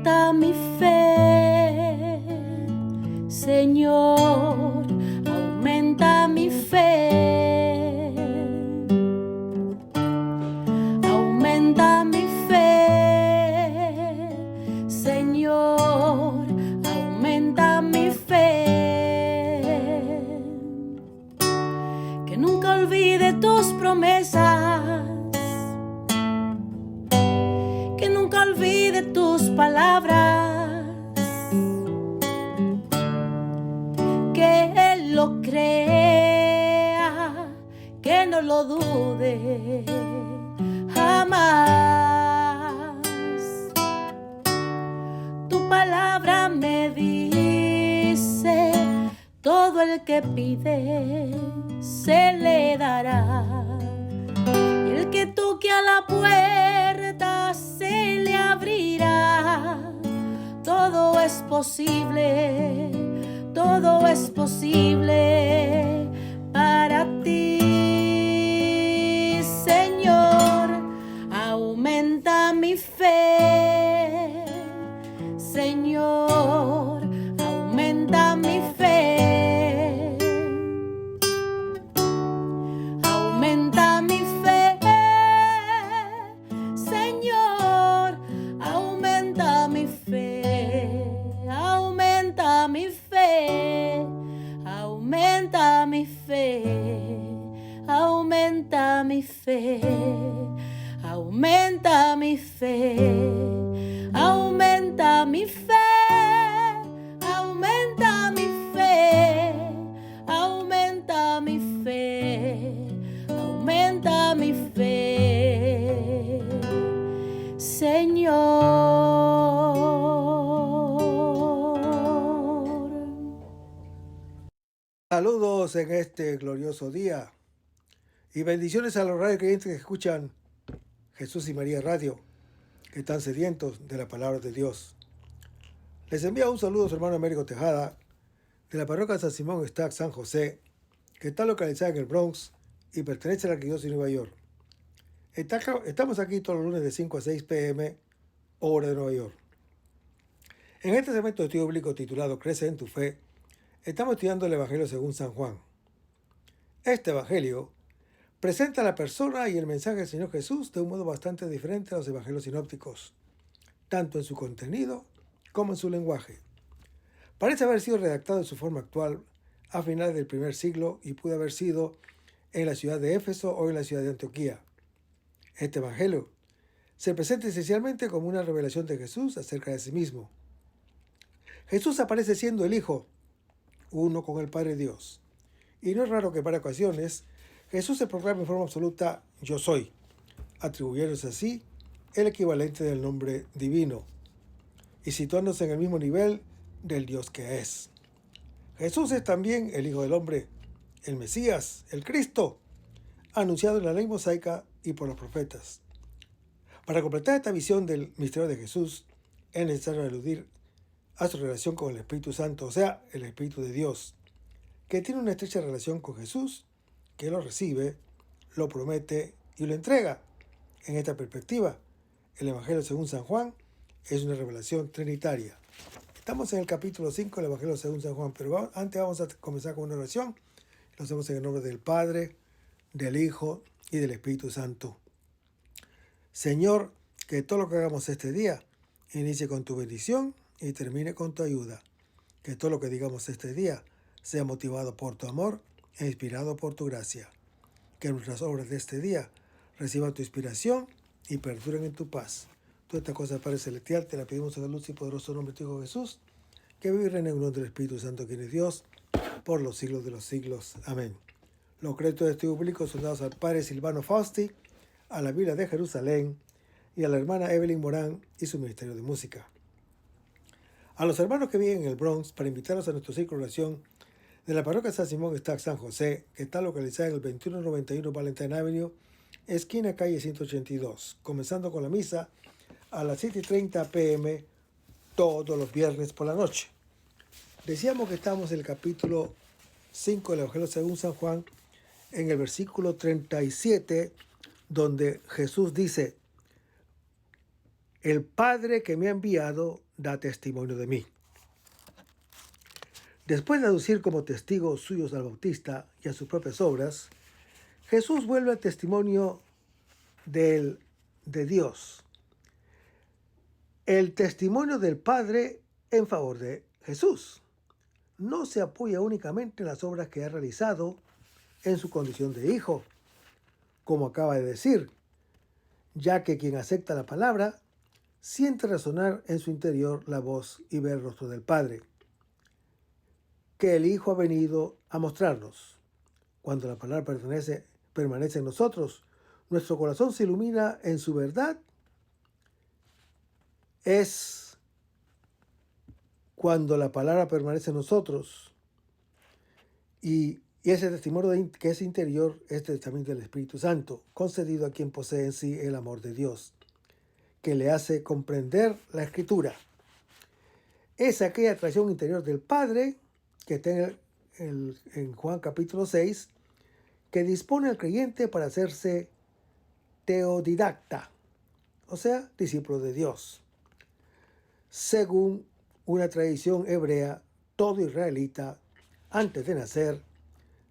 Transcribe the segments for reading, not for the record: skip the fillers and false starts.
aumenta mi fe, Señor, aumenta mi fe, aumenta mi fe, Señor, aumenta mi fe, que nunca olvide tus promesas, que nunca olvide tus palabras, que Él lo crea, que no lo dude jamás. Tu palabra me dice, todo el que pide se le dará, y el que toque a la puerta se le abrirá. Todo es posible, todo es posible para ti, Señor. Aumenta mi fe, Señor, aumenta mi fe, aumenta mi fe, Señor, aumenta mi fe, aumenta mi fe, aumenta mi fe, aumenta mi fe, aumenta mi fe, aumenta mi fe, aumenta mi fe, aumenta mi fe, aumenta mi fe, Señor. Saludos en este glorioso día y bendiciones a los radio creyentes que escuchan Jesús y María Radio, que están sedientos de la palabra de Dios. Les envía un saludo a su hermano Américo Tejada, de la parroquia San Simón Stack San José, que está localizada en el Bronx y pertenece a la Arquidiócesis de Nueva York. Estamos aquí todos los lunes de 5 a 6 p.m., hora de Nueva York. En este segmento de estudio bíblico titulado Crece en tu fe, estamos estudiando el Evangelio según San Juan. Este Evangelio presenta la persona y el mensaje del Señor Jesús de un modo bastante diferente a los evangelios sinópticos, tanto en su contenido como en su lenguaje. Parece haber sido redactado en su forma actual a finales del primer siglo y pudo haber sido en la ciudad de Éfeso o en la ciudad de Antioquía. Este Evangelio se presenta esencialmente como una revelación de Jesús acerca de sí mismo. Jesús aparece siendo el Hijo, uno con el Padre Dios. Y no es raro que para ocasiones Jesús se proclame en forma absoluta yo soy, atribuyéndose así el equivalente del nombre divino y situándose en el mismo nivel del Dios que es. Jesús es también el Hijo del Hombre, el Mesías, el Cristo, anunciado en la ley mosaica y por los profetas. Para completar esta visión del misterio de Jesús, es necesario aludir a su relación con el Espíritu Santo, o sea, el Espíritu de Dios, que tiene una estrecha relación con Jesús, que lo recibe, lo promete y lo entrega. En esta perspectiva, el Evangelio según San Juan es una revelación trinitaria. Estamos en el capítulo 5 del Evangelio según San Juan, pero antes vamos a comenzar con una oración. Lo hacemos en el nombre del Padre, del Hijo y del Espíritu Santo. Señor, que todo lo que hagamos este día inicie con tu bendición y termine con tu ayuda. Que todo lo que digamos este día sea motivado por tu amor e inspirado por tu gracia. Que nuestras obras de este día reciban tu inspiración y perduren en tu paz. Todas estas cosas, Padre Celestial, te las pedimos en el dulce y poderoso nombre de tu Hijo Jesús, que vive y reina en el nombre del Espíritu Santo, quien es Dios, por los siglos de los siglos. Amén. Los créditos de estudio público son dados al Padre Silvano Fausti, a la Biblia de Jerusalén y a la hermana Evelyn Morán y su ministerio de música. A los hermanos que viven en el Bronx, para invitarlos a nuestro círculo de oración de la parroquia San Simón Stack San José, que está localizada en el 2191 Valentine Avenue, esquina calle 182, comenzando con la misa a las 7:30 p.m. todos los viernes por la noche. Decíamos que estamos en el capítulo 5 del Evangelio según San Juan, en el versículo 37, donde Jesús dice: el Padre que me ha enviado da testimonio de mí. Después de aducir como testigos suyos al Bautista y a sus propias obras, Jesús vuelve al testimonio de Dios. El testimonio del Padre en favor de Jesús no se apoya únicamente en las obras que ha realizado en su condición de hijo, como acaba de decir, ya que quien acepta la palabra siente resonar en su interior la voz y ver el rostro del Padre, que el Hijo ha venido a mostrarnos. Cuando la palabra permanece en nosotros, nuestro corazón se ilumina en su verdad. Es cuando la palabra permanece en nosotros y ese testimonio que es interior es también del Espíritu Santo, concedido a quien posee en sí el amor de Dios, que le hace comprender la Escritura. Es aquella atracción interior del Padre que está en Juan capítulo 6, que dispone al creyente para hacerse teodidacta, o sea, discípulo de Dios. Según una tradición hebrea, todo israelita, antes de nacer,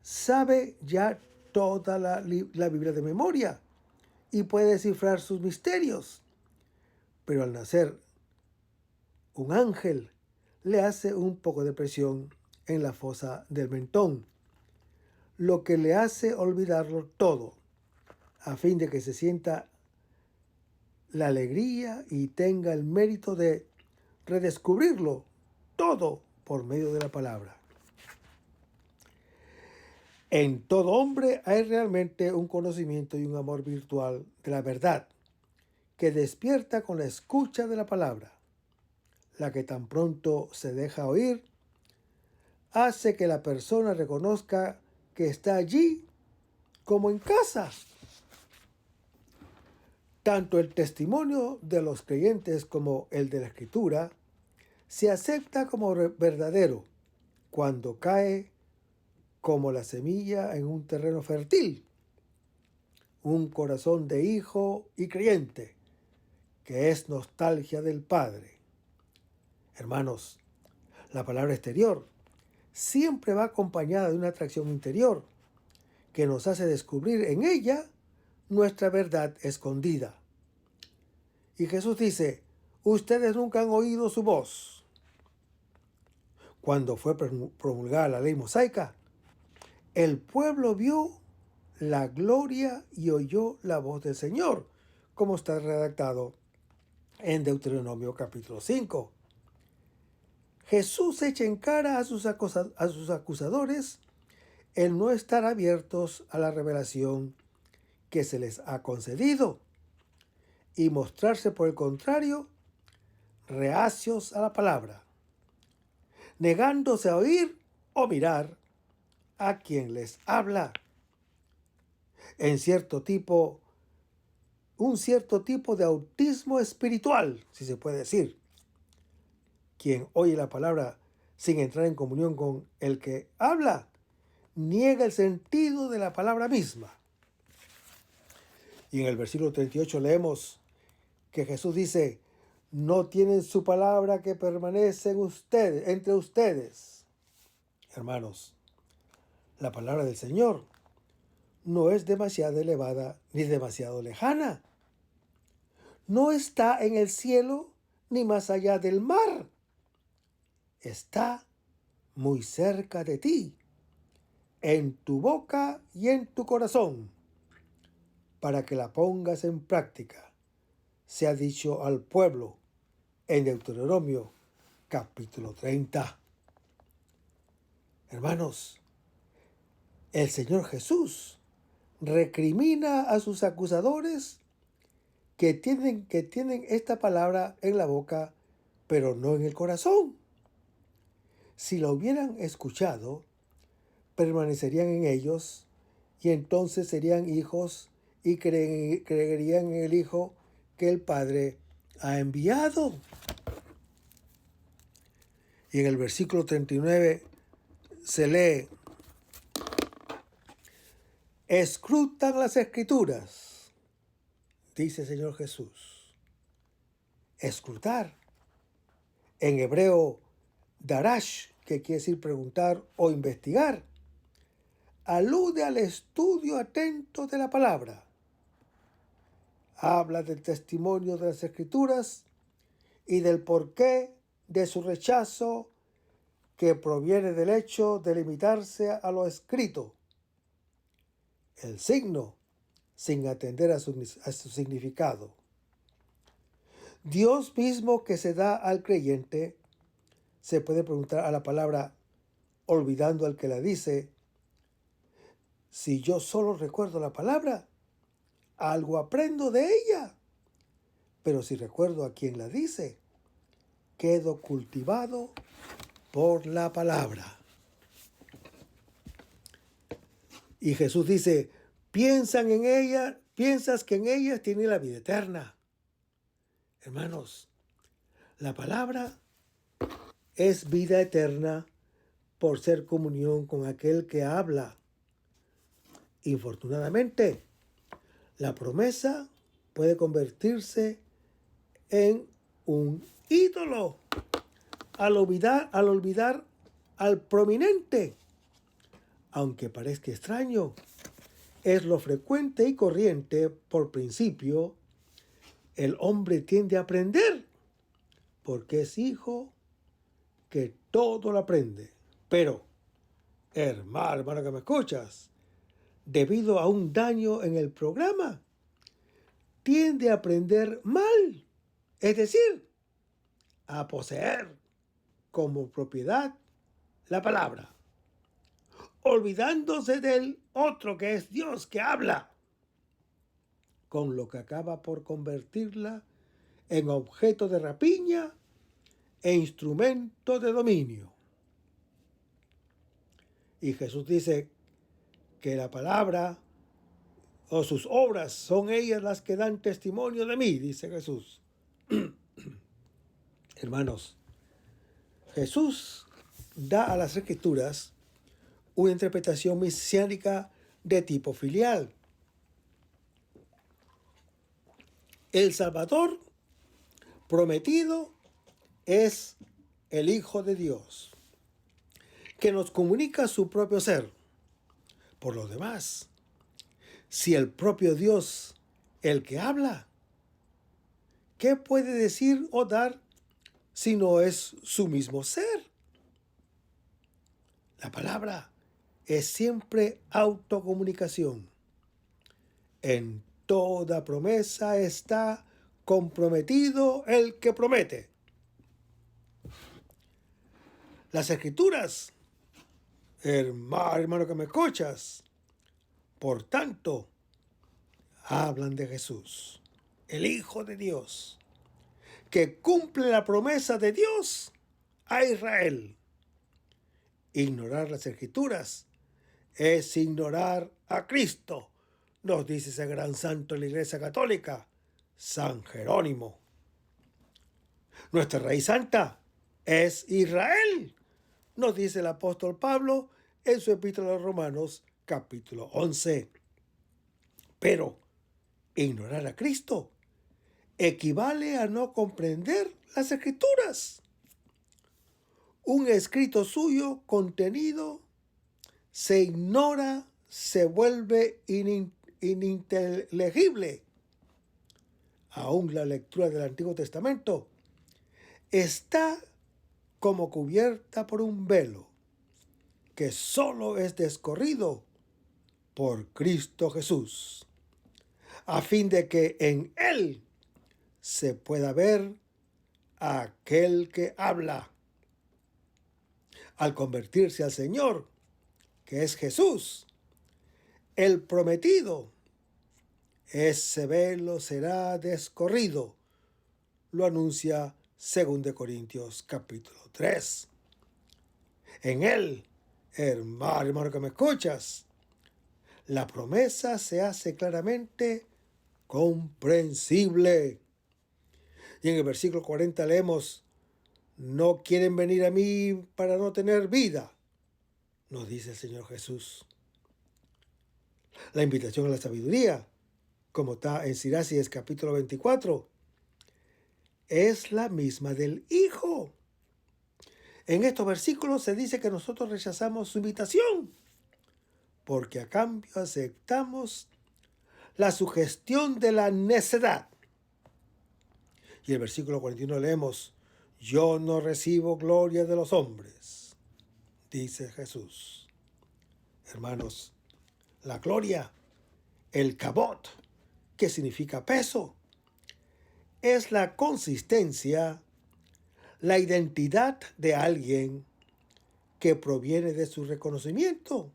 sabe ya toda la Biblia de memoria y puede descifrar sus misterios. Pero al nacer, un ángel le hace un poco de presión en la fosa del mentón, lo que le hace olvidarlo todo, a fin de que se sienta la alegría y tenga el mérito de redescubrirlo todo por medio de la palabra. En todo hombre hay realmente un conocimiento y un amor virtual de la verdad, que despierta con la escucha de la palabra, la que tan pronto se deja oír, hace que la persona reconozca que está allí como en casa. Tanto el testimonio de los creyentes como el de la Escritura se acepta como verdadero cuando cae como la semilla en un terreno fértil, un corazón de hijo y creyente, que es nostalgia del Padre. Hermanos, la palabra exterior siempre va acompañada de una atracción interior que nos hace descubrir en ella nuestra verdad escondida. Y Jesús dice, ustedes nunca han oído su voz. Cuando fue promulgada la ley mosaica, el pueblo vio la gloria y oyó la voz del Señor, como está redactado en Deuteronomio capítulo 5. Jesús echa en cara a sus acusadores el no estar abiertos a la revelación que se les ha concedido y mostrarse, por el contrario, reacios a la palabra, negándose a oír o mirar a quien les habla. Un cierto tipo de autismo espiritual, si se puede decir. Quien oye la palabra sin entrar en comunión con el que habla, niega el sentido de la palabra misma. Y en el versículo 38 leemos que Jesús dice, no tienen su palabra que permanece entre ustedes. Hermanos, la palabra del Señor no es demasiado elevada ni demasiado lejana. No está en el cielo ni más allá del mar. Está muy cerca de ti, en tu boca y en tu corazón, para que la pongas en práctica. Se ha dicho al pueblo en Deuteronomio capítulo 30. Hermanos, el Señor Jesús recrimina a sus acusadores que tienen esta palabra en la boca, pero no en el corazón. Si la hubieran escuchado, permanecerían en ellos y entonces serían hijos y creerían en el Hijo que el Padre ha enviado. Y en el versículo 39 se lee, escrutan las Escrituras, dice el Señor Jesús. Escrutar En hebreo, darash, que quiere decir preguntar o investigar, alude al estudio atento de la palabra. Habla del testimonio de las Escrituras y del porqué de su rechazo, que proviene del hecho de limitarse a lo escrito. El signo, sin atender a su significado. Dios mismo que se da al creyente, se puede preguntar a la palabra, olvidando al que la dice, si yo solo recuerdo la palabra, algo aprendo de ella. Pero si recuerdo a quien la dice, quedo cultivado por la palabra. Y Jesús dice, piensas que en ellas tiene la vida eterna. Hermanos, la palabra es vida eterna por ser comunión con aquel que habla. Infortunadamente, la promesa puede convertirse en un ídolo al olvidar al prominente. Aunque parezca extraño, es lo frecuente y corriente. Por principio, el hombre tiende a aprender, porque es hijo que todo lo aprende. Pero, hermano que me escuchas, debido a un daño en el programa, tiende a aprender mal, es decir, a poseer como propiedad la palabra, olvidándose del otro que es Dios que habla, con lo que acaba por convertirla en objeto de rapiña e instrumento de dominio. Y Jesús dice que la palabra o sus obras son ellas las que dan testimonio de mí, dice Jesús. Hermanos, Jesús da a las Escrituras una interpretación mesiánica de tipo filial. El Salvador prometido es el Hijo de Dios, que nos comunica su propio ser. Por lo demás, si el propio Dios, el que habla, ¿qué puede decir o dar si no es su mismo ser? La palabra es siempre autocomunicación. En toda promesa está comprometido el que promete. Las Escrituras, hermano que me escuchas, por tanto, hablan de Jesús, el Hijo de Dios, que cumple la promesa de Dios a Israel. Ignorar las Escrituras es ignorar a Cristo, nos dice ese gran santo de la Iglesia Católica, San Jerónimo. Nuestra raíz santa es Israel, nos dice el apóstol Pablo en su epístola a los Romanos, capítulo 11. Pero ignorar a Cristo equivale a no comprender las Escrituras. Un escrito suyo contenido se ignora, se vuelve ininteligible. Aún la lectura del Antiguo Testamento está como cubierta por un velo que solo es descorrido por Cristo Jesús, a fin de que en Él se pueda ver a aquel que habla. Al convertirse al Señor, que es Jesús, el prometido, ese velo será descorrido, lo anuncia 2 Corintios capítulo 3. En Él, hermano que me escuchas, la promesa se hace claramente comprensible. Y en el versículo 40 leemos, no quieren venir a mí para no tener vida, nos dice el Señor Jesús. La invitación a la sabiduría, como está en Siracias capítulo 24, es la misma del Hijo. En estos versículos se dice que nosotros rechazamos su invitación, porque a cambio aceptamos la sugestión de la necedad. Y el versículo 41 leemos: yo no recibo gloria de los hombres, dice Jesús. Hermanos, la gloria, el kabod, que significa peso, es la consistencia, la identidad de alguien que proviene de su reconocimiento.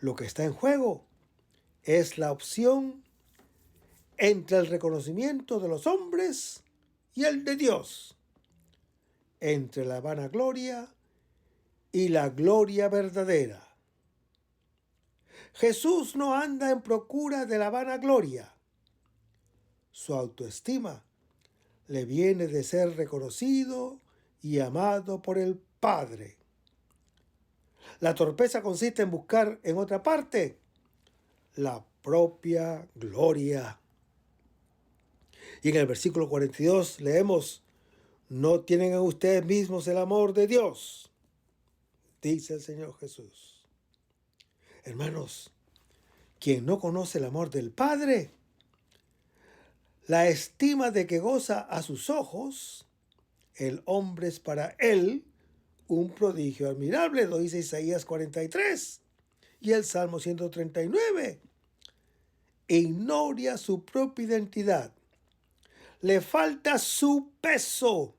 Lo que está en juego es la opción entre el reconocimiento de los hombres y el de Dios, entre la vanagloria y la gloria verdadera. Jesús no anda en procura de la vanagloria. Su autoestima le viene de ser reconocido y amado por el Padre. La torpeza consiste en buscar en otra parte la propia gloria. Y en el versículo 42 leemos: no tienen en ustedes mismos el amor de Dios, dice el Señor Jesús. Hermanos, quien no conoce el amor del Padre, la estima de que goza a sus ojos, el hombre es para él un prodigio admirable, lo dice Isaías 43 y el Salmo 139. Ignora su propia identidad. Le falta su peso.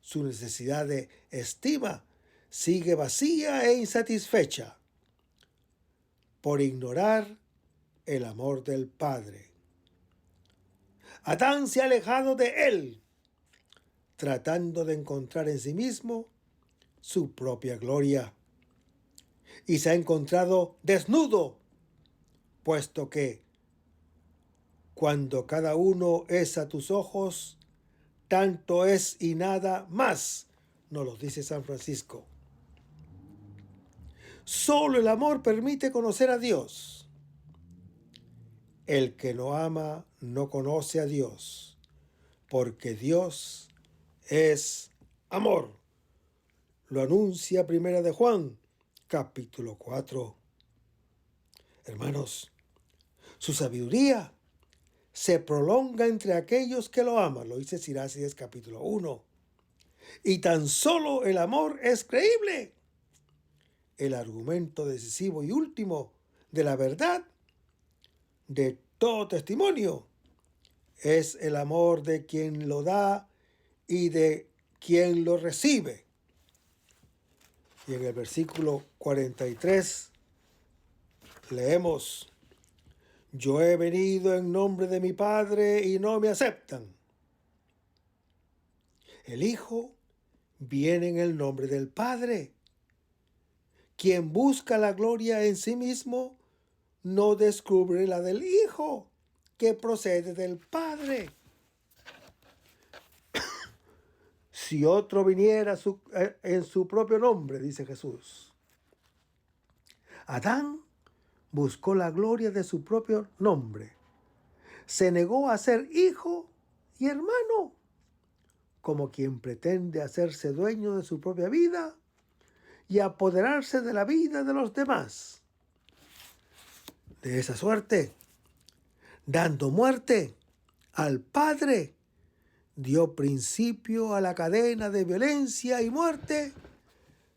Su necesidad de estima sigue vacía e insatisfecha por ignorar el amor del Padre. Adán se ha alejado de él, tratando de encontrar en sí mismo su propia gloria. Y se ha encontrado desnudo, puesto que cuando cada uno es a tus ojos, tanto es y nada más, nos lo dice San Francisco. Solo el amor permite conocer a Dios. El que no ama no conoce a Dios, porque Dios es amor. Lo anuncia Primera de Juan, capítulo 4. Hermanos, su sabiduría se prolonga entre aquellos que lo aman, lo dice Sirácides capítulo 1. Y tan solo el amor es creíble. El argumento decisivo y último de la verdad de todo testimonio es el amor de quien lo da y de quien lo recibe. Y en el versículo 43 leemos: yo he venido en nombre de mi Padre y no me aceptan. El Hijo viene en el nombre del Padre. Quien busca la gloria en sí mismo no descubre la del Hijo, que procede del Padre. Si otro viniera en su propio nombre, dice Jesús. Adán buscó la gloria de su propio nombre. Se negó a ser hijo y hermano, como quien pretende hacerse dueño de su propia vida y apoderarse de la vida de los demás. De esa suerte, dando muerte al Padre, dio principio a la cadena de violencia y muerte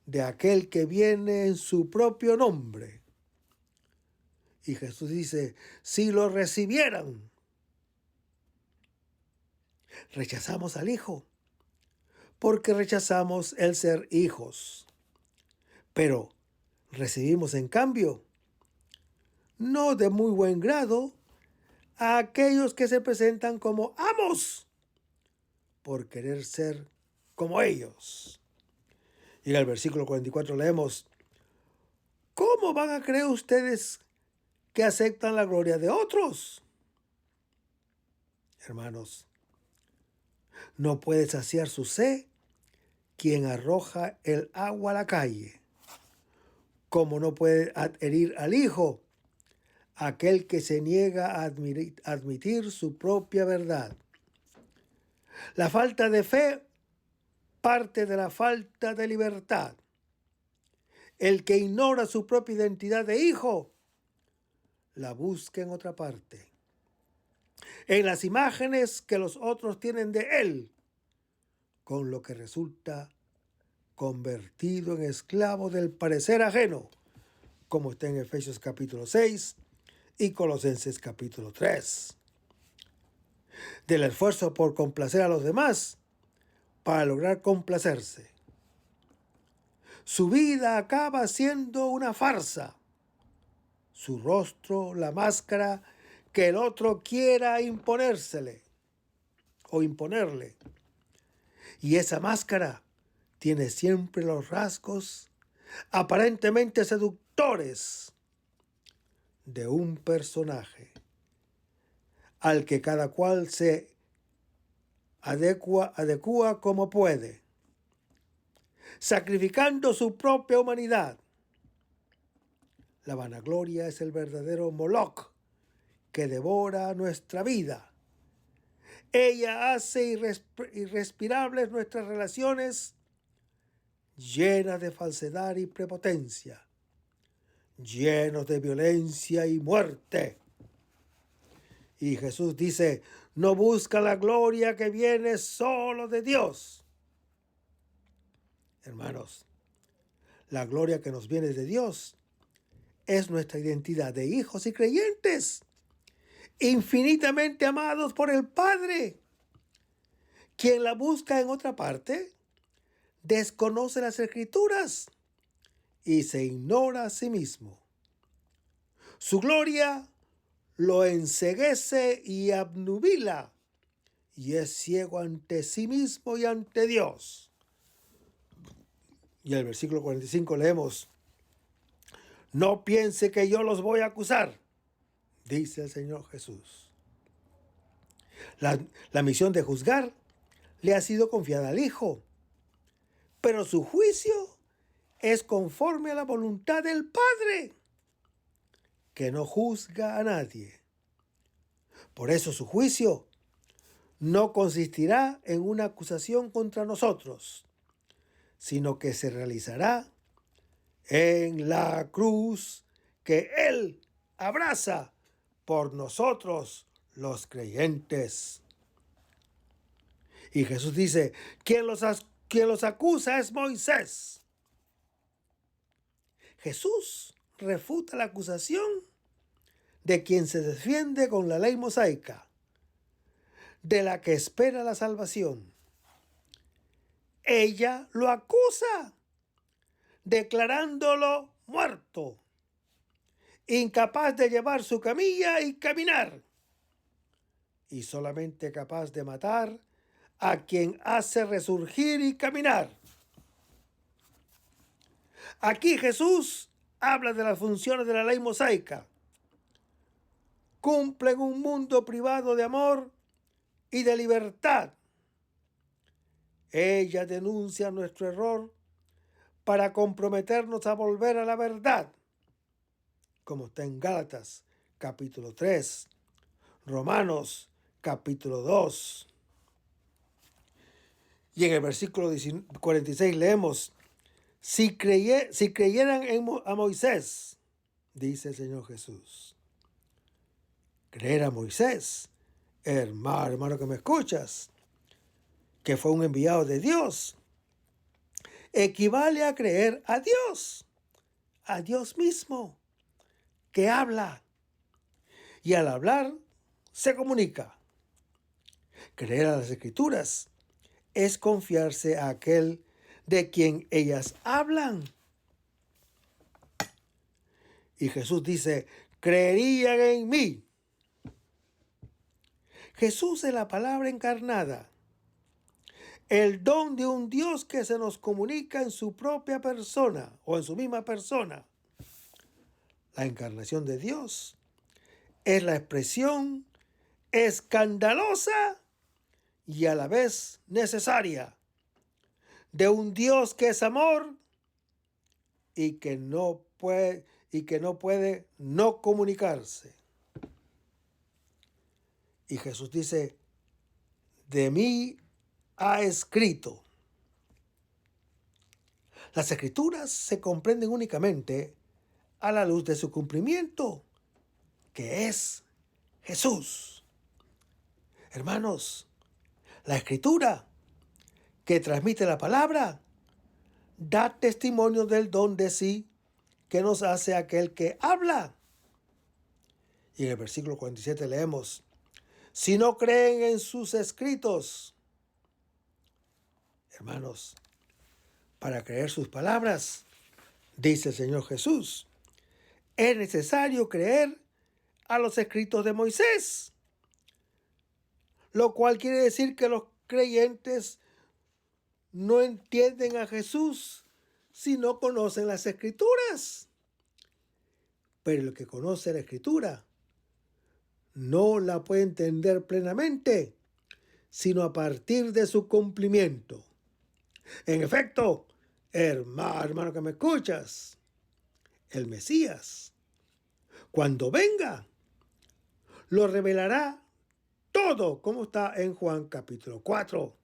de aquel que viene en su propio nombre. Y Jesús dice: si lo recibieran. Rechazamos al Hijo porque rechazamos el ser hijos. Pero recibimos en cambio, no de muy buen grado, a aquellos que se presentan como amos por querer ser como ellos. Y en el versículo 44 leemos: ¿cómo van a creer ustedes que aceptan la gloria de otros? Hermanos, no puede saciar su sed quien arroja el agua a la calle, como no puede adherir al Hijo aquel que se niega a admitir su propia verdad. La falta de fe parte de la falta de libertad. El que ignora su propia identidad de hijo, la busca en otra parte, en las imágenes que los otros tienen de él, con lo que resulta convertido en esclavo del parecer ajeno, como está en Efesios capítulo 6 y Colosenses capítulo 3. Del esfuerzo por complacer a los demás para lograr complacerse. Su vida acaba siendo una farsa. Su rostro, la máscara que el otro quiera imponérsele o imponerle. Y esa máscara tiene siempre los rasgos aparentemente seductores de un personaje al que cada cual se adecua como puede, sacrificando su propia humanidad. La vanagloria es el verdadero Moloch que devora nuestra vida. Ella hace irrespirables nuestras relaciones, llenas de falsedad y prepotencia, llenos de violencia y muerte. Y Jesús dice, no busca la gloria que viene solo de Dios. Hermanos, la gloria que nos viene de Dios es nuestra identidad de hijos y creyentes, infinitamente amados por el Padre. Quien la busca en otra parte, desconoce las Escrituras y se ignora a sí mismo. Su gloria lo enceguece y abnubila, y es ciego ante sí mismo y ante Dios. Y en el versículo 45 leemos, no piense que yo los voy a acusar, dice el Señor Jesús. La misión de juzgar le ha sido confiada al Hijo, pero su juicio es conforme a la voluntad del Padre, que no juzga a nadie. Por eso su juicio no consistirá en una acusación contra nosotros, sino que se realizará en la cruz que Él abraza por nosotros los creyentes. Y Jesús dice, quien los acusa es Moisés. Jesús refuta la acusación de quien se defiende con la ley mosaica, de la que espera la salvación. Ella lo acusa, declarándolo muerto, incapaz de llevar su camilla y caminar, y solamente capaz de matar a quien hace resurgir y caminar. Aquí Jesús habla de las funciones de la ley mosaica. Cumple en un mundo privado de amor y de libertad. Ella denuncia nuestro error para comprometernos a volver a la verdad, como está en Gálatas capítulo 3, Romanos capítulo 2. Y en el versículo 46 leemos, si creyeran a Moisés, dice el Señor Jesús. Creer a Moisés, hermano que me escuchas, que fue un enviado de Dios, equivale a creer a Dios mismo, que habla. Y al hablar, se comunica. Creer a las Escrituras es confiarse a aquel de quien ellas hablan. Y Jesús dice, creerían en mí. Jesús es la palabra encarnada, el don de un Dios que se nos comunica en su propia persona o en su misma persona. La encarnación de Dios es la expresión escandalosa y a la vez necesaria de un Dios que es amor y que no puede no comunicarse. Y Jesús dice, de mí ha escrito. Las Escrituras se comprenden únicamente a la luz de su cumplimiento, que es Jesús. Hermanos, la Escritura que transmite la palabra da testimonio del don de sí que nos hace aquel que habla. Y en el versículo 47 leemos: si no creen en sus escritos. Hermanos, para creer sus palabras, dice el Señor Jesús, es necesario creer a los escritos de Moisés, lo cual quiere decir que los creyentes no entienden a Jesús si no conocen las Escrituras. Pero el que conoce la Escritura no la puede entender plenamente, sino a partir de su cumplimiento. En efecto, hermano que me escuchas, el Mesías, cuando venga, lo revelará todo, como está en Juan capítulo 4.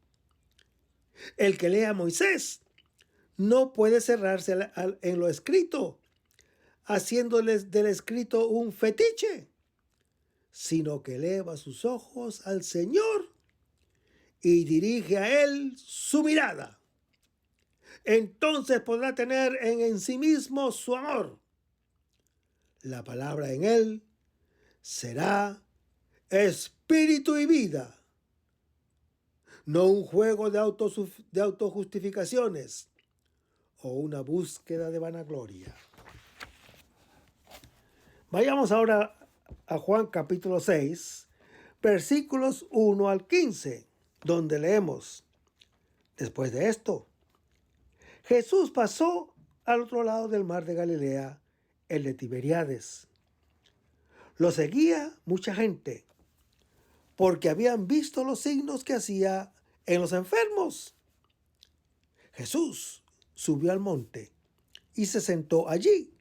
El que lea a Moisés no puede cerrarse en lo escrito, haciéndoles del escrito un fetiche, sino que eleva sus ojos al Señor y dirige a Él su mirada. Entonces podrá tener en sí mismo su amor. La palabra en Él será espíritu y vida, no un juego de autojustificaciones o una búsqueda de vanagloria. Vayamos ahora a Juan capítulo 6, versículos 1 al 15, donde leemos: después de esto, Jesús pasó al otro lado del mar de Galilea, el de Tiberíades. Lo seguía mucha gente, porque habían visto los signos que hacía en los enfermos. Jesús subió al monte y se sentó allí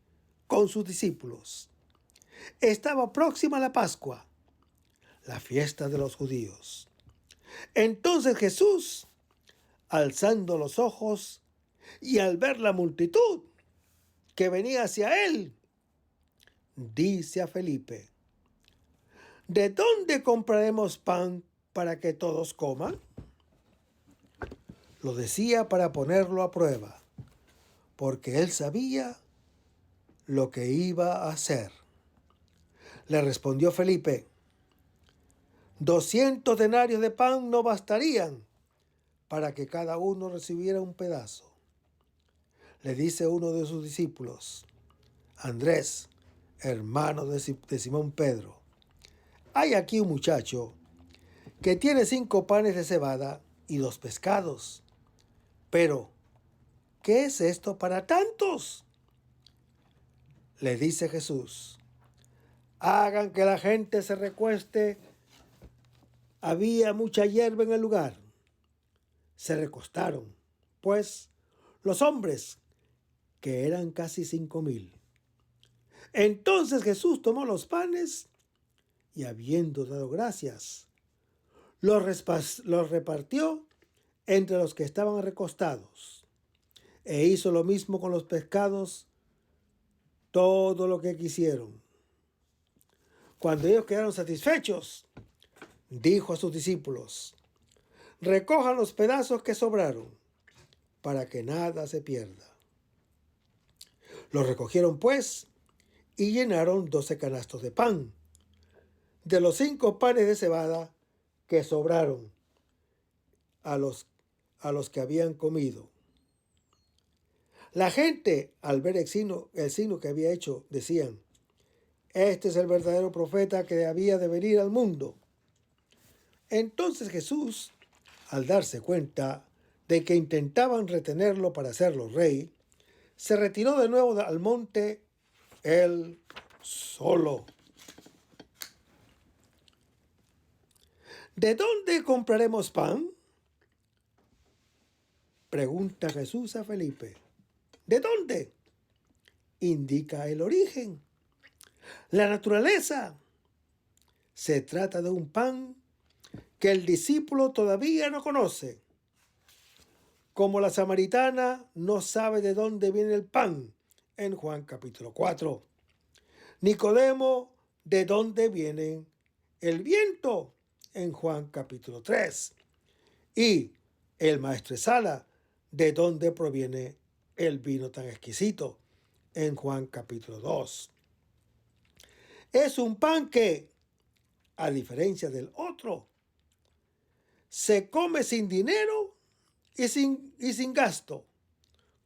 con sus discípulos. Estaba próxima la Pascua, la fiesta de los judíos. Entonces Jesús, alzando los ojos y al ver la multitud que venía hacia él, dice a Felipe: ¿de dónde compraremos pan para que todos coman? Lo decía para ponerlo a prueba, porque él sabía lo que iba a hacer. Le respondió Felipe: 200 denarios de pan no bastarían para que cada uno recibiera un pedazo. Le dice uno de sus discípulos, Andrés, hermano de Simón Pedro: hay aquí un muchacho que tiene 5 panes de cebada y 2 pescados. Pero, ¿qué es esto para tantos? Le dice Jesús: hagan que la gente se recueste. Había mucha hierba en el lugar. Se recostaron, pues, los hombres, que eran casi 5,000. Entonces Jesús tomó los panes y, habiendo dado gracias, los repartió entre los que estaban recostados, e hizo lo mismo con los pescados, todo lo que quisieron. Cuando ellos quedaron satisfechos, dijo a sus discípulos: recojan los pedazos que sobraron, para que nada se pierda. Los recogieron pues y llenaron 12 canastos de pan, de los 5 panes de cebada que sobraron a los que habían comido. La gente, al ver el signo que había hecho, decían: este es el verdadero profeta que había de venir al mundo. Entonces Jesús, al darse cuenta de que intentaban retenerlo para hacerlo rey, se retiró de nuevo al monte él solo. ¿De dónde compraremos pan?, pregunta Jesús a Felipe. ¿De dónde? Indica el origen, la naturaleza. Se trata de un pan que el discípulo todavía no conoce. como la samaritana no sabe de dónde viene el pan, en Juan capítulo 4. Nicodemo, de dónde viene el viento, en Juan capítulo 3. Y el maestresala, de dónde proviene el vino tan exquisito, en Juan capítulo 2. Es un pan que, a diferencia del otro, se come sin dinero y sin gasto,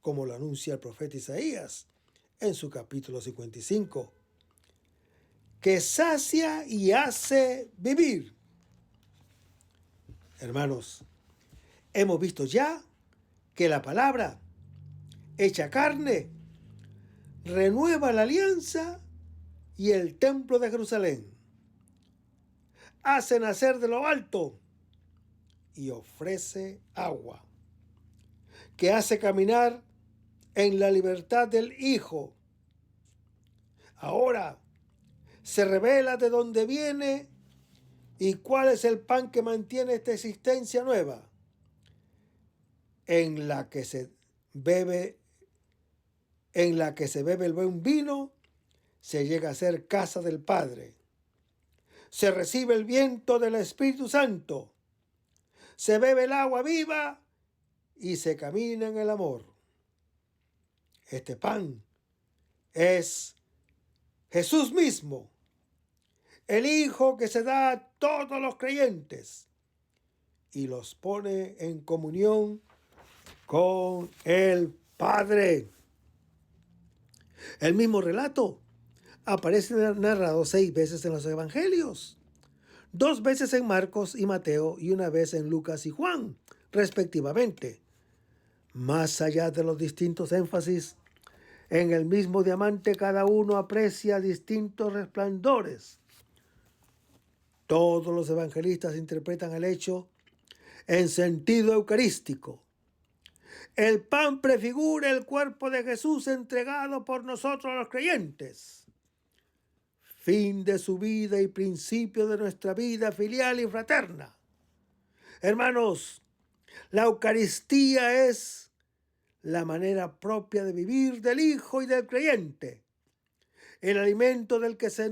como lo anuncia el profeta Isaías en su capítulo 55, que sacia y hace vivir. Hermanos, hemos visto ya que la palabra hecha carne renueva la alianza y el templo de Jerusalén, hace nacer de lo alto y ofrece agua, que hace caminar en la libertad del Hijo. Ahora se revela de dónde viene y cuál es el pan que mantiene esta existencia nueva, en la que se bebe el buen vino, se llega a ser casa del Padre. Se recibe el viento del Espíritu Santo, se bebe el agua viva y se camina en el amor. Este pan es Jesús mismo, el Hijo que se da a todos los creyentes y los pone en comunión con el Padre. El mismo relato aparece narrado 6 veces en los Evangelios, 2 veces en Marcos y Mateo y 1 vez en Lucas y Juan, respectivamente. Más allá de los distintos énfasis, en el mismo diamante cada uno aprecia distintos resplandores. Todos los evangelistas interpretan el hecho en sentido eucarístico. El pan prefigura el cuerpo de Jesús entregado por nosotros los creyentes. Fin de su vida y principio de nuestra vida filial y fraterna. Hermanos, la Eucaristía es la manera propia de vivir del Hijo y del creyente, el alimento del que se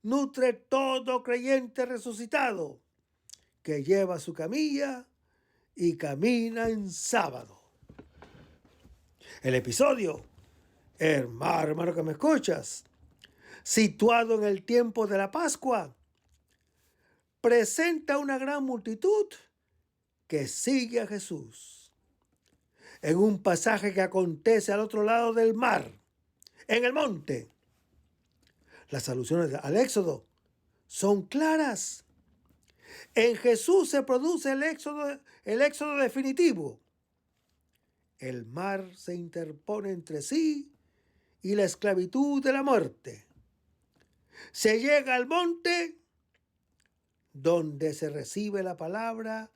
nutre todo creyente resucitado, que lleva su camilla y camina en sábado. El episodio, hermano que me escuchas, situado en el tiempo de la Pascua, presenta una gran multitud que sigue a Jesús. En un pasaje que acontece al otro lado del mar, en el monte, las alusiones al Éxodo son claras. En Jesús se produce el éxodo definitivo. El mar se interpone entre sí y la esclavitud de la muerte. Se llega al monte donde se recibe la palabra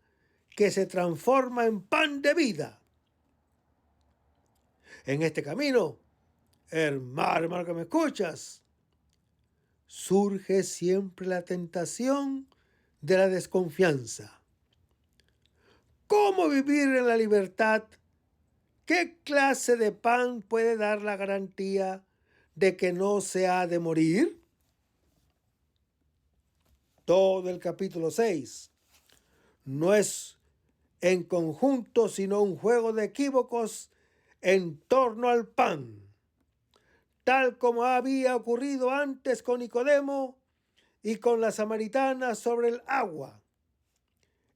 que se transforma en pan de vida. En este camino, hermano que me escuchas, surge siempre la tentación de la desconfianza. ¿Cómo vivir en la libertad? ¿Qué clase de pan puede dar la garantía de que no se ha de morir? Todo el capítulo 6 no es en conjunto sino un juego de equívocos en torno al pan, tal como había ocurrido antes con Nicodemo y con la samaritana sobre el agua.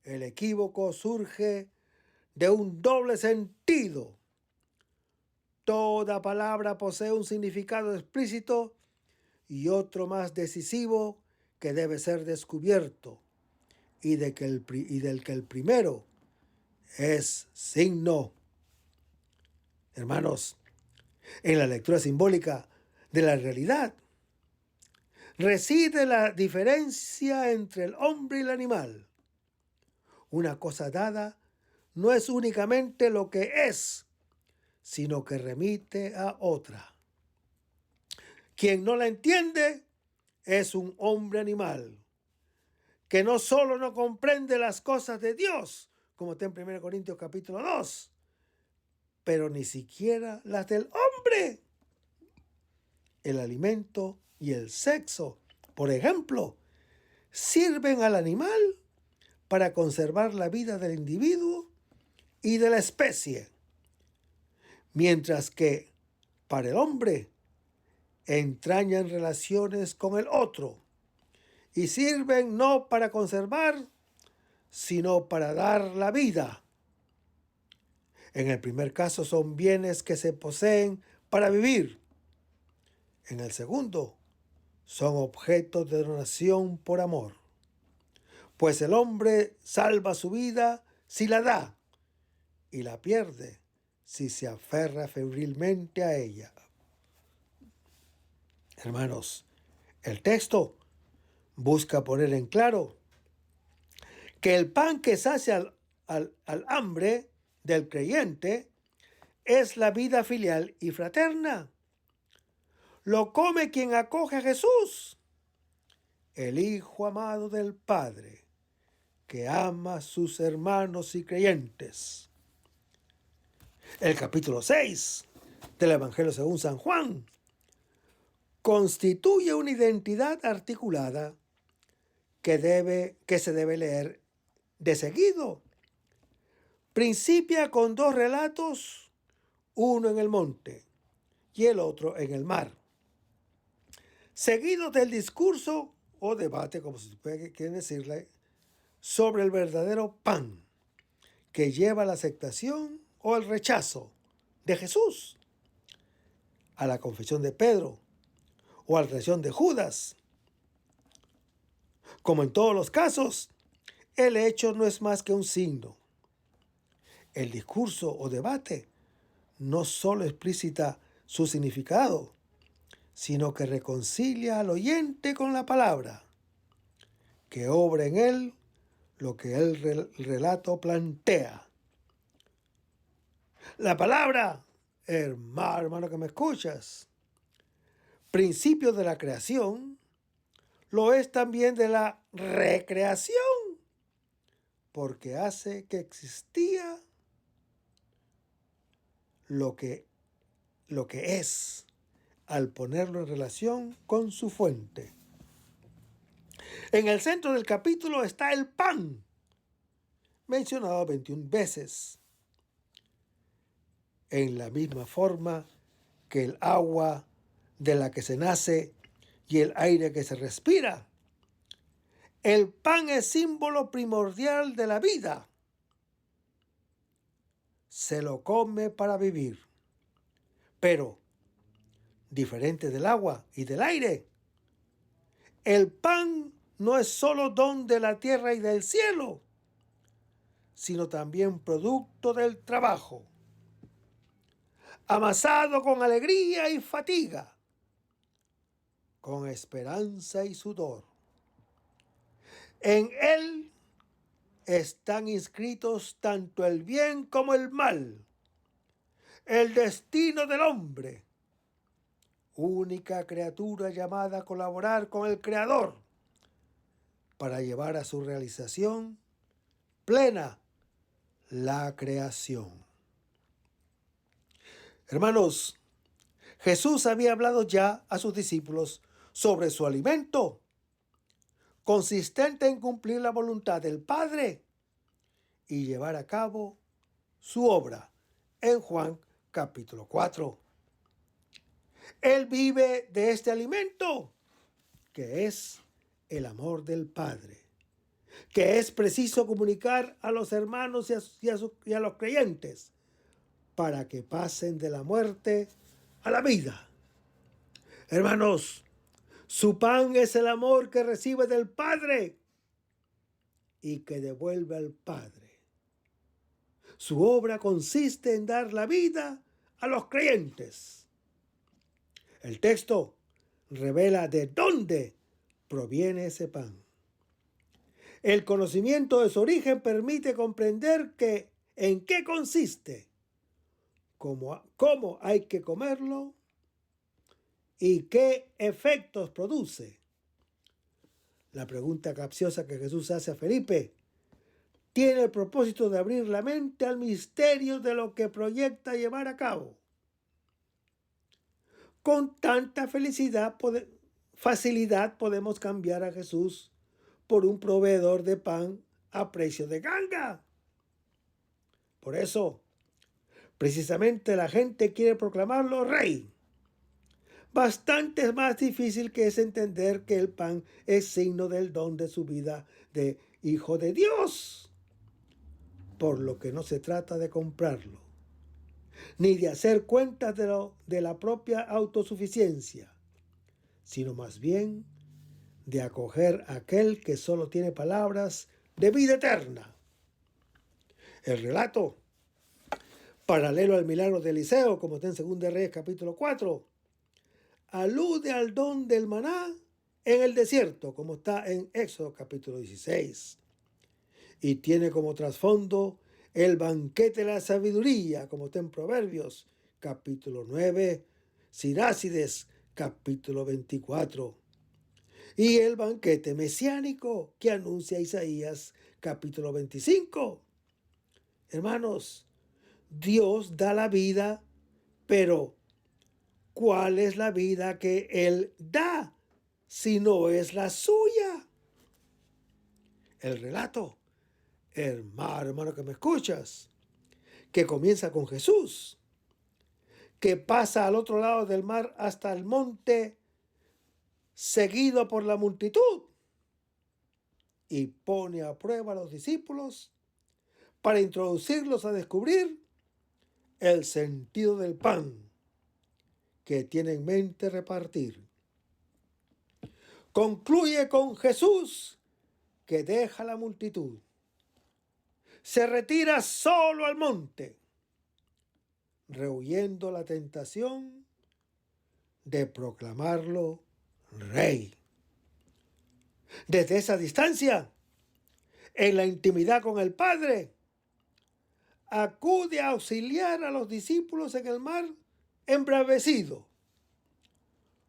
El equívoco surge de un doble sentido. Toda palabra posee un significado explícito y otro más decisivo que debe ser descubierto, y del que el primero es signo. Hermanos, en la lectura simbólica de la realidad reside la diferencia entre el hombre y el animal. Una cosa dada no es únicamente lo que es, sino que remite a otra. Quien no la entiende es un hombre animal, que no solo no comprende las cosas de Dios, como está en 1 Corintios capítulo 2, pero ni siquiera las del hombre. El alimento y el sexo, por ejemplo, sirven al animal para conservar la vida del individuo y de la especie, mientras que para el hombre entrañan relaciones con el otro y sirven no para conservar, sino para dar la vida. En el primer caso son bienes que se poseen para vivir. En el segundo, son objetos de donación por amor. Pues el hombre salva su vida si la da y la pierde si se aferra febrilmente a ella. Hermanos, el texto busca poner en claro que el pan que sacia al hambre del creyente es la vida filial y fraterna. Lo come quien acoge a Jesús, el Hijo amado del Padre, que ama a sus hermanos y creyentes. El capítulo 6 del Evangelio según San Juan constituye una identidad articulada que se debe leer de seguido. Principia con dos relatos, uno en el monte y el otro en el mar, seguidos del discurso o debate, como se quiere decirle, sobre el verdadero pan que lleva la aceptación o el rechazo de Jesús, a la confesión de Pedro o a la traición de Judas. Como en todos los casos, el hecho no es más que un signo. El discurso o debate no solo explicita su significado, sino que reconcilia al oyente con la palabra, que obra en él lo que el relato plantea. La palabra, hermano que me escuchas, principio de la creación, lo es también de la recreación, porque hace que existía lo que es, al ponerlo en relación con su fuente. En el centro del capítulo está el pan, mencionado 21 veces, en la misma forma que el agua de la que se nace y el aire que se respira. El pan es símbolo primordial de la vida. Se lo come para vivir, pero diferente del agua y del aire, el pan no es solo don de la tierra y del cielo, sino también producto del trabajo, amasado con alegría y fatiga, con esperanza y sudor. En él están inscritos tanto el bien como el mal, el destino del hombre, única criatura llamada a colaborar con el Creador para llevar a su realización plena la creación. Hermanos, Jesús había hablado ya a sus discípulos sobre su alimento, consistente en cumplir la voluntad del Padre y llevar a cabo su obra, en Juan capítulo 4. Él vive de este alimento, que es el amor del Padre, que es preciso comunicar a los hermanos y a los creyentes para que pasen de la muerte a la vida. Hermanos, su pan es el amor que recibe del Padre y que devuelve al Padre. Su obra consiste en dar la vida a los creyentes. El texto revela de dónde proviene ese pan. El conocimiento de su origen permite comprender en qué consiste, cómo hay que comerlo y qué efectos produce. La pregunta capciosa que Jesús hace a Felipe tiene el propósito de abrir la mente al misterio de lo que proyecta llevar a cabo. Con tanta facilidad podemos cambiar a Jesús por un proveedor de pan a precio de ganga. Por eso, precisamente la gente quiere proclamarlo rey. Bastante más difícil que es entender que el pan es signo del don de su vida de hijo de Dios. Por lo que no se trata de comprarlo, ni de hacer cuentas de la propia autosuficiencia, sino más bien de acoger a aquel que solo tiene palabras de vida eterna. El relato, paralelo al milagro de Eliseo, como está en 2 Reyes capítulo 4, alude al don del maná en el desierto, como está en Éxodo capítulo 16, y tiene como trasfondo el banquete de la sabiduría, como está en Proverbios capítulo 9, Sirácides capítulo 24, y el banquete mesiánico que anuncia Isaías capítulo 25. Hermanos, Dios da la vida, pero ¿cuál es la vida que Él da si no es la suya? El relato, hermano que me escuchas, que comienza con Jesús, que pasa al otro lado del mar hasta el monte, seguido por la multitud, y pone a prueba a los discípulos para introducirlos a descubrir el sentido del pan que tiene en mente repartir. Concluye con Jesús, que deja la multitud, se retira solo al monte, rehuyendo la tentación de proclamarlo rey. Desde esa distancia, en la intimidad con el Padre, acude a auxiliar a los discípulos en el mar embravecido.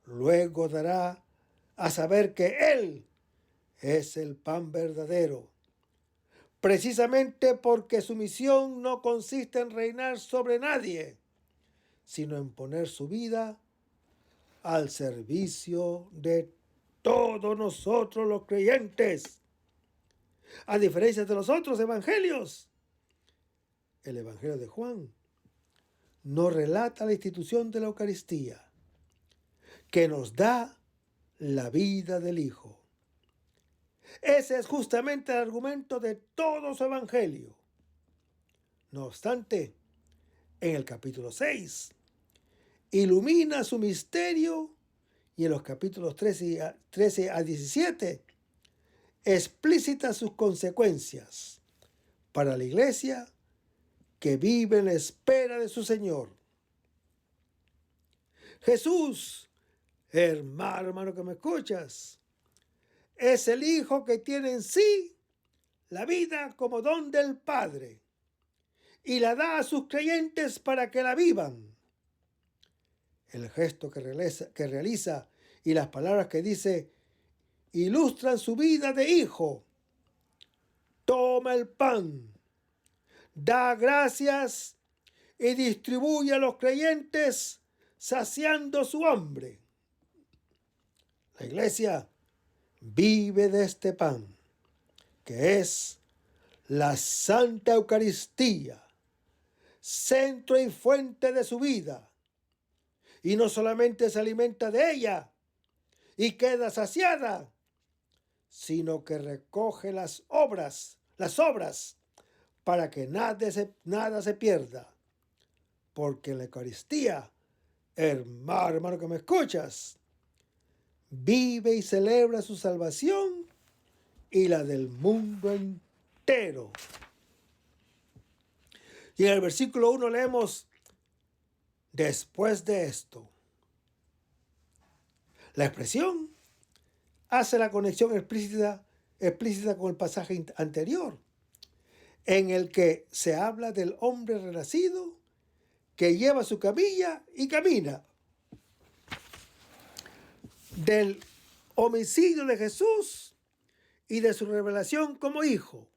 Luego dará a saber que Él es el pan verdadero, precisamente porque su misión no consiste en reinar sobre nadie, sino en poner su vida al servicio de todos nosotros los creyentes. A diferencia de los otros evangelios, el Evangelio de Juan no relata la institución de la Eucaristía, que nos da la vida del Hijo. Ese es justamente el argumento de todo su Evangelio. No obstante, en el capítulo 6, ilumina su misterio y en los capítulos 13 a 17, explícita sus consecuencias para la iglesia que vive en la espera de su Señor. Jesús, hermano que me escuchas, es el Hijo que tiene en sí la vida como don del Padre y la da a sus creyentes para que la vivan. El gesto que realiza y las palabras que dice ilustran su vida de hijo. Toma el pan, da gracias y distribuye a los creyentes saciando su hambre. La iglesia vive de este pan, que es la Santa Eucaristía, centro y fuente de su vida. Y no solamente se alimenta de ella y queda saciada, sino que recoge las obras para que nada se pierda. Porque en la Eucaristía, hermano que me escuchas, vive y celebra su salvación y la del mundo entero. Y en el versículo 1 leemos: después de esto. La expresión hace la conexión explícita con el pasaje anterior, en el que se habla del hombre renacido que lleva su camilla y camina. Del homicidio de Jesús y de su revelación como hijo.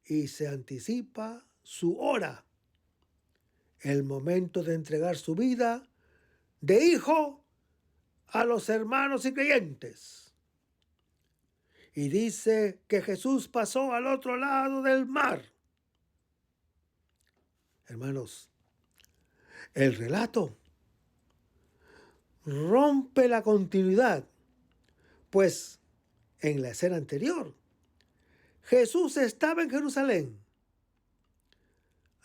y se anticipa su hora, el momento de entregar su vida de hijo a los hermanos y creyentes. Y dice que Jesús pasó al otro lado del mar. Hermanos, el relato rompe la continuidad, pues en la escena anterior Jesús estaba en Jerusalén.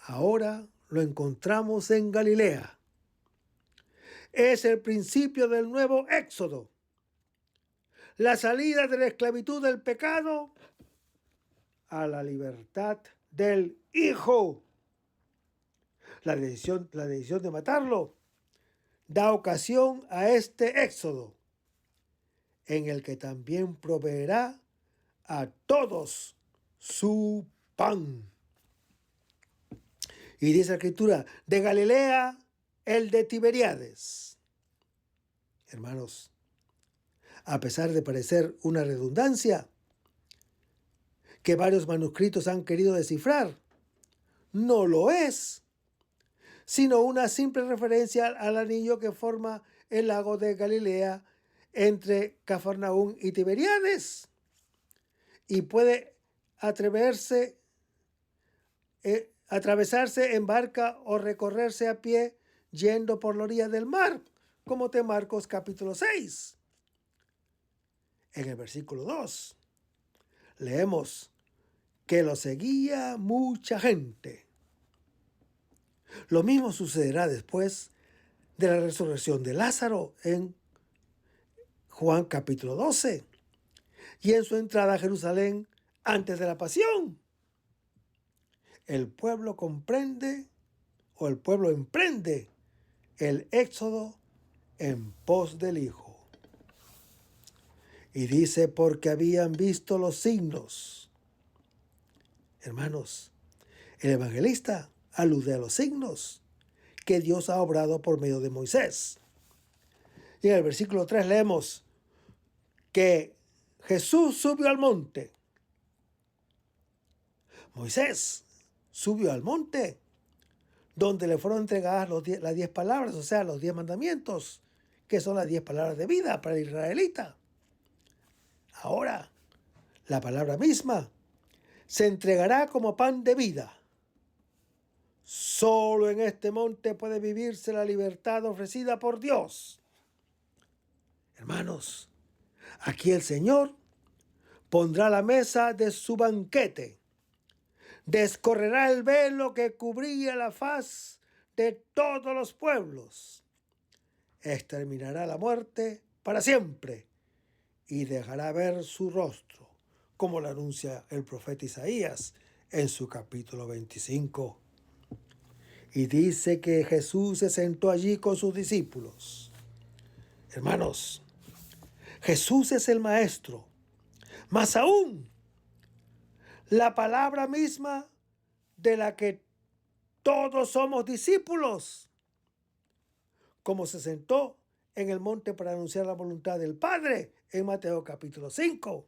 Ahora lo encontramos en Galilea. Es el principio del nuevo éxodo, la salida de la esclavitud del pecado a la libertad del Hijo. La decisión de matarlo da ocasión a este éxodo, en el que también proveerá a todos su pan. Y dice la Escritura, de Galilea, el de Tiberíades. Hermanos, a pesar de parecer una redundancia que varios manuscritos han querido descifrar, no lo es, sino una simple referencia al anillo que forma el lago de Galilea entre Cafarnaúm y Tiberíades, y puede atravesarse en barca o recorrerse a pie yendo por la orilla del mar, como de Marcos capítulo 6. En el versículo 2 leemos que lo seguía mucha gente. Lo mismo sucederá después de la resurrección de Lázaro en Juan capítulo 12 y en su entrada a Jerusalén antes de la pasión. El pueblo emprende el éxodo en pos del Hijo. Y dice, porque habían visto los signos. Hermanos, el evangelista alude a los signos que Dios ha obrado por medio de Moisés. Y en el versículo 3 leemos que Jesús subió al monte. Moisés subió al monte donde le fueron entregadas las 10 palabras, o sea, los 10 mandamientos, que son las 10 palabras de vida para el israelita. Ahora, la palabra misma se entregará como pan de vida. Solo en este monte puede vivirse la libertad ofrecida por Dios. Hermanos, aquí el Señor pondrá la mesa de su banquete. Descorrerá el velo que cubría la faz de todos los pueblos. Exterminará la muerte para siempre y dejará ver su rostro, como lo anuncia el profeta Isaías en su capítulo 25. Y dice que Jesús se sentó allí con sus discípulos. Hermanos, Jesús es el Maestro. Más aún, la palabra misma de la que todos somos discípulos, como se sentó en el monte para anunciar la voluntad del Padre en Mateo capítulo 5.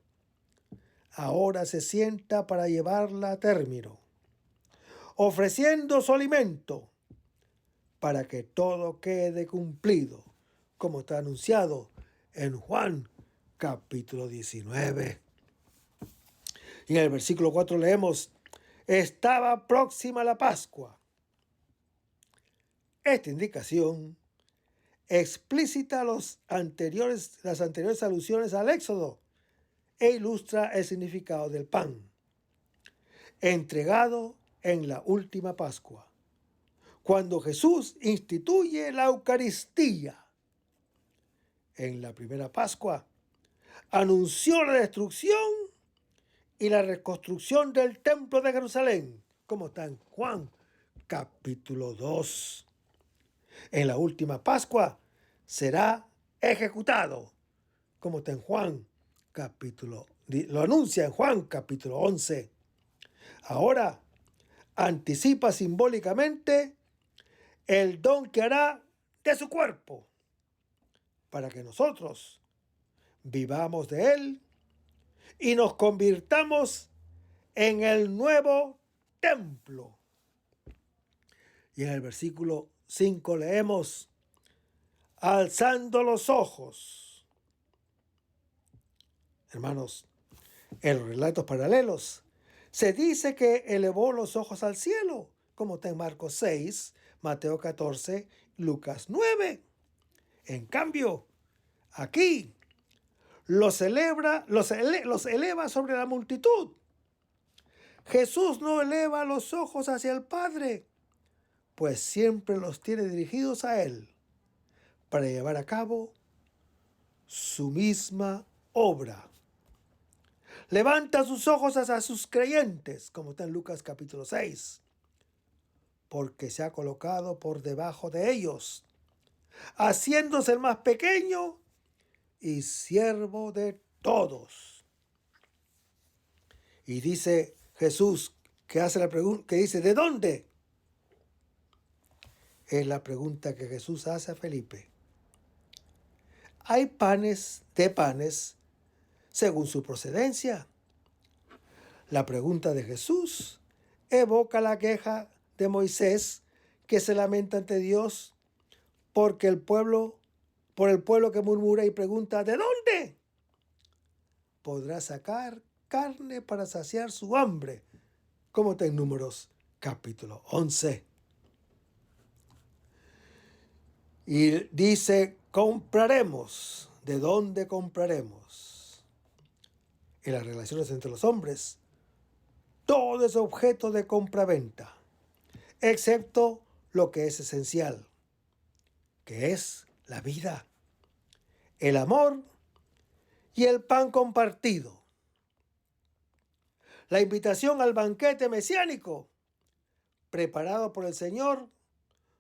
Ahora se sienta para llevarla a término, ofreciendo su alimento para que todo quede cumplido, como está anunciado en Juan capítulo 19. Y en el versículo 4 leemos, estaba próxima la Pascua. Esta indicación explícita las anteriores alusiones al Éxodo e ilustra el significado del pan, entregado en la última Pascua, cuando Jesús instituye la Eucaristía. En la primera Pascua anunció la destrucción y la reconstrucción del templo de Jerusalén, como está en Juan capítulo 2. En la última Pascua será ejecutado, como está en Juan lo anuncia en Juan capítulo 11. Ahora anticipa simbólicamente el don que hará de su cuerpo, para que nosotros vivamos de él y nos convirtamos en el nuevo templo. Y en el versículo 5 leemos, alzando los ojos. Hermanos, en los relatos paralelos se dice que elevó los ojos al cielo, como está en Marcos 6, Mateo 14, Lucas 9. En cambio, aquí los eleva sobre la multitud. Jesús no eleva los ojos hacia el Padre, pues siempre los tiene dirigidos a Él para llevar a cabo su misma obra. Levanta sus ojos hacia sus creyentes, como está en Lucas capítulo 6, porque se ha colocado por debajo de ellos, haciéndose el más pequeño y siervo de todos. Y dice Jesús, que hace la pregunta, que dice, ¿de dónde? Es la pregunta que Jesús hace a Felipe. Hay panes según su procedencia. La pregunta de Jesús evoca la queja de Moisés, que se lamenta ante Dios por el pueblo que murmura y pregunta, ¿de dónde podrá sacar carne para saciar su hambre? Como está en Números capítulo 11. Y dice, compraremos. ¿De dónde compraremos? En las relaciones entre los hombres, todo es objeto de compra-venta, excepto lo que es esencial, que es la vida, el amor y el pan compartido. La invitación al banquete mesiánico, preparado por el Señor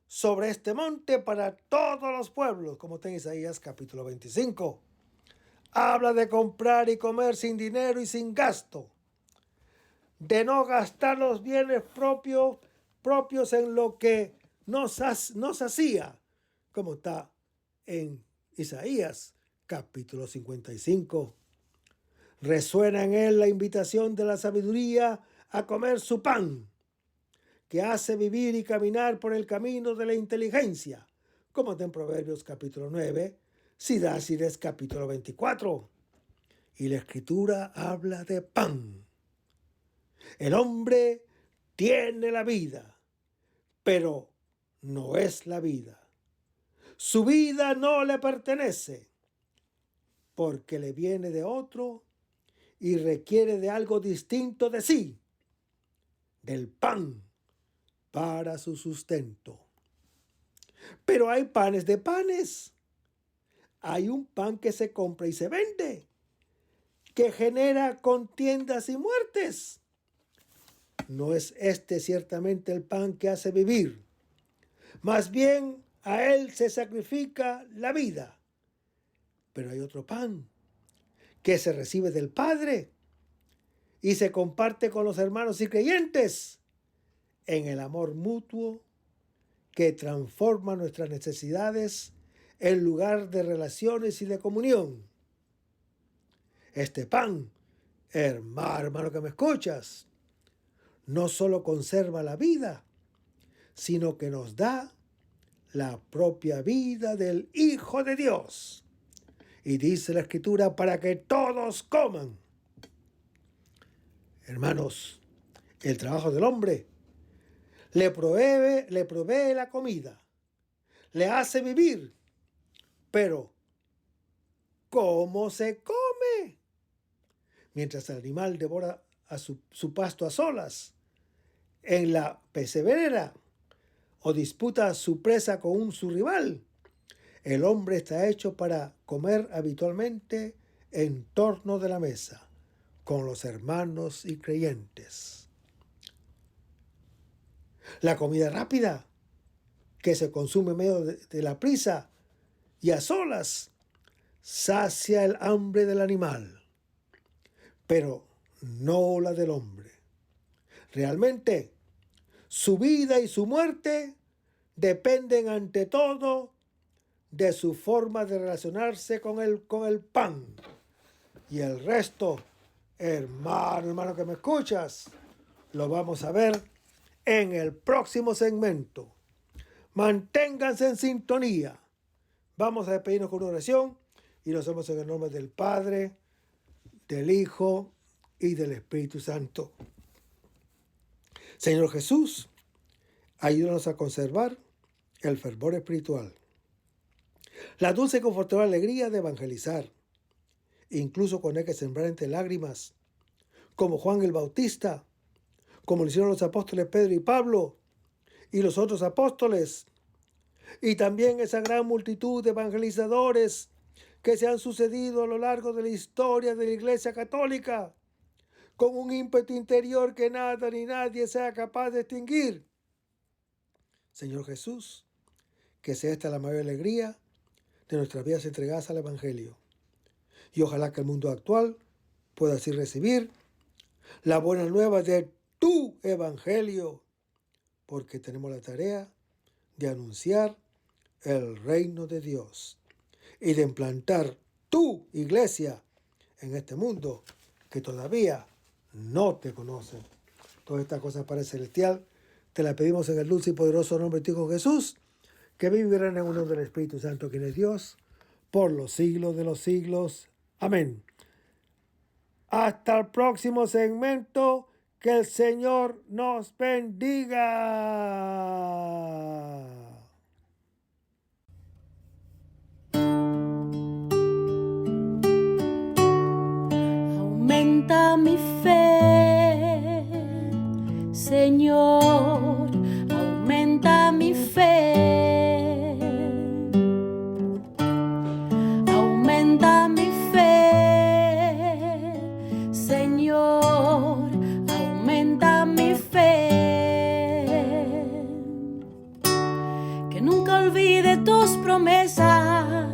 sobre este monte para todos los pueblos, como está en Isaías capítulo 25. Habla de comprar y comer sin dinero y sin gasto, de no gastar los bienes propios en lo que nos hacía, como está en Isaías capítulo 55. Resuena en él la invitación de la sabiduría a comer su pan, que hace vivir y caminar por el camino de la inteligencia, como está en Proverbios capítulo 9, Sidácides capítulo 24. Y la Escritura habla de pan. El hombre tiene la vida, pero no es la vida. Su vida no le pertenece, porque le viene de otro y requiere de algo distinto de sí, del pan para su sustento. Pero hay panes de panes. Hay un pan que se compra y se vende, que genera contiendas y muertes. No es este ciertamente el pan que hace vivir. Más bien, a él se sacrifica la vida. Pero hay otro pan que se recibe del Padre y se comparte con los hermanos y creyentes en el amor mutuo que transforma nuestras necesidades en lugar de relaciones y de comunión. Este pan, hermano que me escuchas, no solo conserva la vida, sino que nos da la propia vida del Hijo de Dios. Y dice la Escritura, para que todos coman. Hermanos, el trabajo del hombre le provee la comida, le hace vivir, pero ¿cómo se come? Mientras el animal devora a su pasto a solas, en la pesebrera, o disputa su presa con su rival, el hombre está hecho para comer habitualmente en torno de la mesa, con los hermanos y creyentes. La comida rápida, que se consume en medio de la prisa y a solas, sacia el hambre del animal, pero no la del hombre. Realmente, su vida y su muerte dependen ante todo de su forma de relacionarse con el pan, y el resto Hermano que me escuchas, lo vamos a ver en el próximo segmento. Manténganse en sintonía. Vamos a despedirnos con una oración y lo hacemos en el nombre del Padre, del Hijo y del Espíritu Santo. Señor Jesús, ayúdanos a conservar el fervor espiritual, la dulce y confortable alegría de evangelizar, incluso cuando hay que sembrar entre lágrimas, como Juan el Bautista, como lo hicieron los apóstoles Pedro y Pablo y los otros apóstoles, y también esa gran multitud de evangelizadores que se han sucedido a lo largo de la historia de la Iglesia Católica, con un ímpetu interior que nada ni nadie sea capaz de extinguir. Señor Jesús, que sea esta la mayor alegría de nuestras vidas entregadas al Evangelio. Y ojalá que el mundo actual pueda así recibir la buena nueva de tu Evangelio, porque tenemos la tarea de anunciar el reino de Dios y de implantar tu iglesia en este mundo que todavía no te conoce. Todas estas cosas para el celestial te las pedimos en el dulce y poderoso nombre de tu Hijo Jesús, que vivirán en unión del Espíritu Santo, quien es Dios, por los siglos de los siglos. Amén. Hasta el próximo segmento. Que el Señor nos bendiga. Aumenta mi fe, Señor, aumenta mi fe. Aumenta mi fe, Señor, aumenta mi fe. Que nunca olvide tus promesas,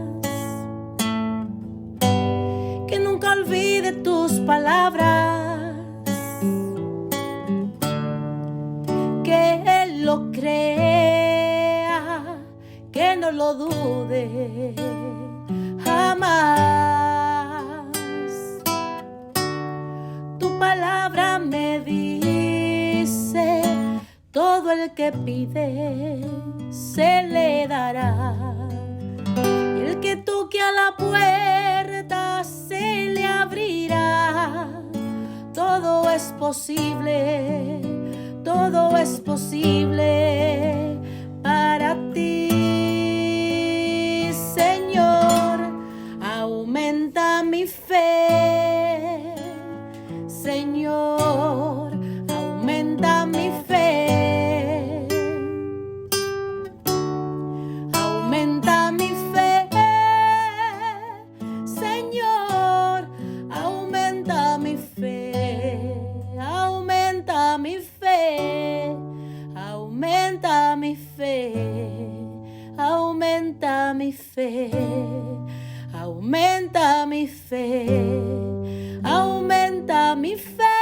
que nunca olvide tus palabras, que Él lo crea, que no lo dude jamás. Tu palabra me dice, todo el que pide se le dará, y el que toque a la puerta se le abrirá. Todo es posible, todo es posible para ti, Señor. Aumenta mi fe, Señor, aumenta mi fe. Aumenta mi fe, Señor, aumenta mi fe. Aumenta mi fe, aumenta mi fe. Aumenta mi fe, aumenta mi fe. Aumenta mi fe.